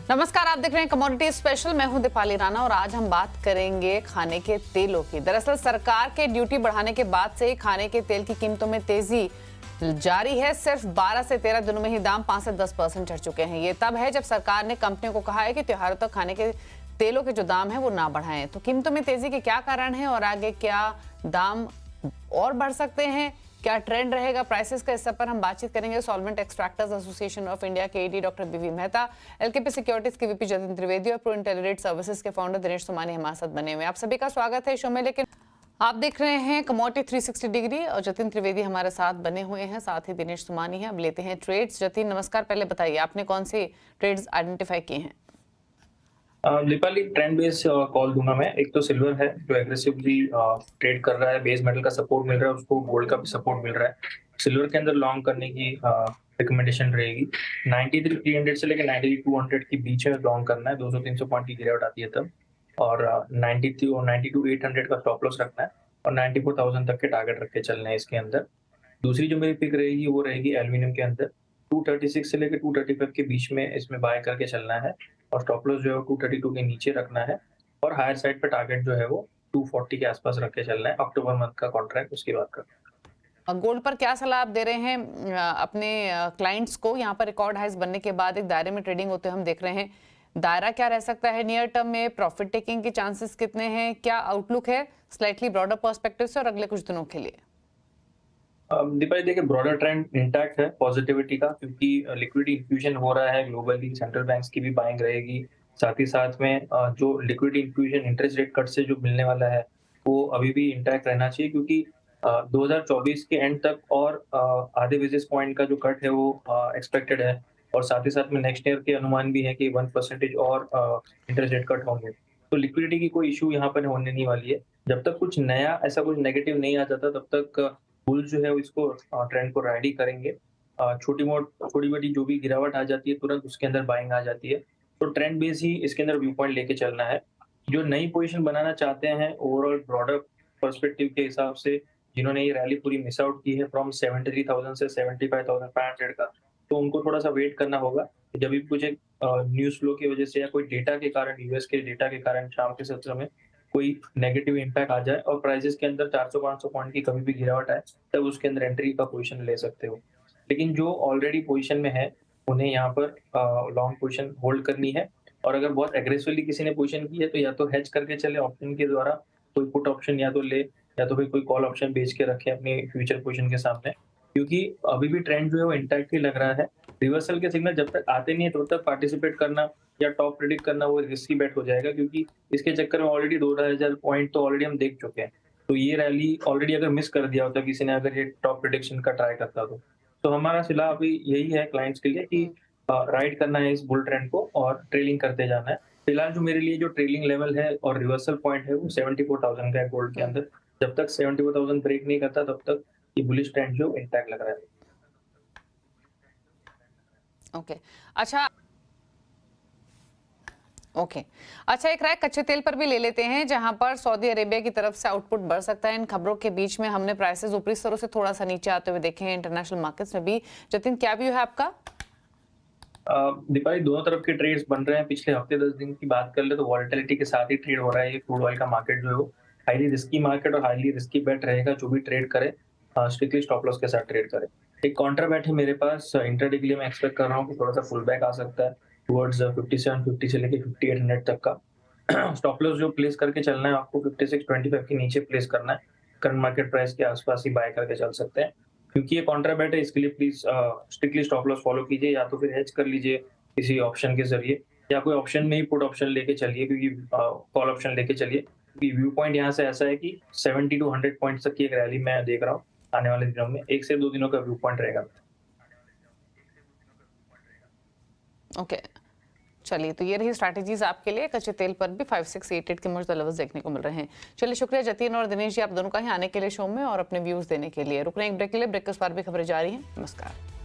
नमस्कार, आप देख रहे हैं कमोडिटी स्पेशल। मैं हूं दीपाली राणा और आज हम बात करेंगे खाने के तेलों की। दरअसल सरकार के ड्यूटी बढ़ाने के बाद से ही खाने के तेल की कीमतों में तेजी जारी है। सिर्फ 12 से 13 दिनों में ही दाम 5 से 10% चढ़ चुके हैं। ये तब है जब सरकार ने कंपनियों को कहा है कि त्योहारों तक खाने के तेलों के जो दाम है वो ना बढ़ाएं। तो कीमतों में तेजी के क्या कारण है और आगे क्या दाम और बढ़ सकते हैं, क्या ट्रेंड रहेगा प्राइसेस का, इस सब पर हम बातचीत करेंगे। Solvent extractors association of India के एडी डॉक्टर बीवी मेहता, एलकेपी सिक्योरिटीज के वीपी जतिन त्रिवेदी और प्रो इंटेलिजेंट सर्विसेज के फाउंडर दिनेश सोमानी हमारे साथ बने हुए। आप सभी का स्वागत है शो में। लेकिन आप देख रहे हैं कमोडिटी 360 डिग्री और जतिन त्रिवेदी हमारे साथ बने हुए हैं, साथ ही दिनेश सोमानी है। अब लेते हैं ट्रेड्स। जतिन नमस्कार, पहले बताइए आपने कौन से ट्रेड्स आइडेंटिफाई किए हैं? दीपाली, ट्रेंड बेस कॉल दूंगा मैं। एक तो सिल्वर है जो एग्रेसिवली ट्रेड कर रहा है, बेस मेटल का सपोर्ट मिल रहा है, उसको गोल्ड का भी सपोर्ट मिल रहा है। सिल्वर के अंदर लॉन्ग करने की रिकमेंडेशन रहेगी। 93,300 से लेकर 9200 के बीच में लॉन्ग करना है। 200-300 पॉइंट की गिरावट आती है तब। और 93 और 92,800 का स्टॉप लॉस रखना है और 94,000 तक के टारगेट रख के चलना है इसके अंदर। दूसरी जो मेरी पिक रहेगी वो रहेगी एल्यूमिनियम के अंदर। 236 से लेकर 235 के बीच में इसमें बाय करके चलना है और स्टॉप लॉस जो है वो 232 के नीचे रखना है और हायर साइड पे टारगेट जो है वो 240 के आसपास रख के चलना है। अक्टूबर मंथ का कॉन्ट्रैक्ट, उसकी बात करते हैं। गोल्ड पर क्या सलाह आप दे रहे हैं अपने क्लाइंट्स को? यहाँ पर रिकॉर्ड हाइस बनने के बाद एक दायरे में ट्रेडिंग होते हम देख रहे हैं। दायरा क्या रह सकता है नियर टर्म में? प्रॉफिट टेकिंग के चांसेस कितने हैं? क्या आउटलुक है स्लाइटली ब्रॉडर पर्सपेक्टिव से और अगले कुछ दिनों के लिए? दीपाली, देखिए ब्रॉडर ट्रेंड इंटैक्ट है पॉजिटिविटी का, क्योंकि लिक्विडिटी इन्फ्यूजन हो रहा है ग्लोबली। सेंट्रल बैंक्स की भी बाइंग रहेगी। साथ ही साथ में जो liquidity infusion interest rate cut से जो मिलने वाला है वो अभी भी इंटैक्ट रहना चाहिए, क्योंकि 2024 के एंड तक और आधे बेसिस पॉइंट का जो कट है वो एक्सपेक्टेड है। और साथ ही साथ में नेक्स्ट ईयर के अनुमान भी है कि 1% और इंटरेस्ट रेट कट होंगे। तो लिक्विडिटी की कोई इशू यहाँ पर होने नहीं वाली है। जब तक कुछ नया ऐसा कुछ नेगेटिव नहीं आ जाता तब तक बुल्स जो है वो इसको ट्रेंड को राइड ही करेंगे। छोटी बड़ी जो भी गिरावट आ जाती है तुरंत उसके अंदर बाइंग आ जाती है। तो ट्रेंड बेस ही इसके अंदर व्यू पॉइंट लेके चलना है। जो नई पोजीशन बनाना चाहते हैं ओवरऑल ब्रॉडर पर्सपेक्टिव के हिसाब से, जिन्होंने ये रैली पूरी मिस आउट की है फ्रॉम 73,000 से 75,500 का, तो उनको थोड़ा सा वेट करना होगा। जब भी कुछ एक न्यूज फ्लो की वजह से या कोई डेटा के कारण, यूएस के डेटा के कारण शाम के सत्र में कोई नेगेटिव इंपैक्ट आ जाए और प्राइसेस के अंदर 400-500 पॉइंट की कभी भी गिरावट आए, तब उसके अंदर एंट्री का पोजीशन ले सकते हो। लेकिन जो ऑलरेडी पोजीशन में है उन्हें यहाँ पर लॉन्ग पोजीशन होल्ड करनी है। और अगर बहुत एग्रेसिवली किसी ने पोजीशन की है तो या तो हेज करके चले ऑप्शन के द्वारा, कोई पुट ऑप्शन या तो ले या तो फिर कोई कॉल ऑप्शन बेच के रखे अपनी फ्यूचर पोजीशन के सामने, क्योंकि अभी भी ट्रेंड जो है वो इंटैक्ट ही लग रहा है। रिवर्सल के सिग्नल जब तक आते नहीं है तब तक पार्टिसिपेट करना या टॉप प्रेडिक्ट करना वो रिस्की बेट हो जाएगा, क्योंकि इसके चक्कर में ऑलरेडी 2,000 पॉइंट तो ऑलरेडी हम देख चुके हैं। तो ये रैली ऑलरेडी अगर मिस कर दिया होता किसी ने, अगर ये टॉप प्रेडिक्शन का ट्राई करता तो हमारा सलाह अभी यही है क्लाइंट्स के लिए कि राइड करना है इस बुल ट्रेंड को और ट्रेलिंग करते जाना है। फिलहाल जो मेरे लिए जो ट्रेलिंग लेवल है और रिवर्सल पॉइंट है वो 74,000 का है गोल्ड के अंदर। जब तक 74,000 ब्रेक नहीं करता तब तक ये बुलिश ट्रेंड जो इंटैक्ट लग रहा है। ओके, अच्छा एक राय कच्चे तेल पर भी ले लेते हैं, जहां पर सऊदी अरेबिया की तरफ से आउटपुट बढ़ सकता है। इन खबरों के बीच में हमने प्राइसेस ऊपरी स्तरों से थोड़ा सा नीचे आते हुए देखे हैं इंटरनेशनल मार्केट्स में भी। जतिन, क्या व्यू है आपका? दीपाली, दोनों तरफ के ट्रेड्स बन रहे हैं। पिछले हफ्ते 10 दिन की बात कर ले तो वॉलेटिलिटी के साथ ही ट्रेड हो रहा है। ये क्रूड ऑयल का मार्केट जो है वो हाईली रिस्की मार्केट और हाईली रिस्की बेट रहेगा। जो भी ट्रेड करे स्ट्रिक्टली स्टॉप लॉस के साथ ट्रेड करे। एक काउंटर बैट है मेरे पास इंट्राडे के लिए, मैं एक्सपेक्ट कर रहा हूँ कि थोड़ा सा फुल बैक आ सकता है टुवर्ड्स 5750 से लेके 5800 तक का। स्टॉप लॉस जो प्लेस करके चलना है आपको 5625 के नीचे प्लेस करना है। करंट मार्केट प्राइस के आसपास ही बाय करके चल सकते हैं, क्योंकि ये काउंटर बैट है। इसके लिए please strictly stop loss follow कीजिए, या तो फिर हेज कर लीजिए किसी ऑप्शन के जरिए, या कोई ऑप्शन में ही पुट ऑप्शन लेके चलिए, क्योंकि कॉल ऑप्शन लेके चलिए। व्यू पॉइंट यहाँ से ऐसा है कि 70 to 100 पॉइंट तक की एक रैली मैं देख रहा हूँ आने वाले दिनों में। 1 से 2 दिनों का व्यू पॉइंट रहेगा। ओके, चलिए, तो ये रही स्ट्रैटेजीज आपके लिए। कच्चे तेल पर भी 5688 के मौजूदा लेवल्स देखने को मिल रहे हैं। चलिए, शुक्रिया जतिन और दिनेश जी आप दोनों का ही आने के लिए शो में और अपने व्यूज देने के लिए। रुक रहे हैं एक ब्रेक के लिए। ब्रेक के उस पार भी खबरें जारी हैं। नमस्कार।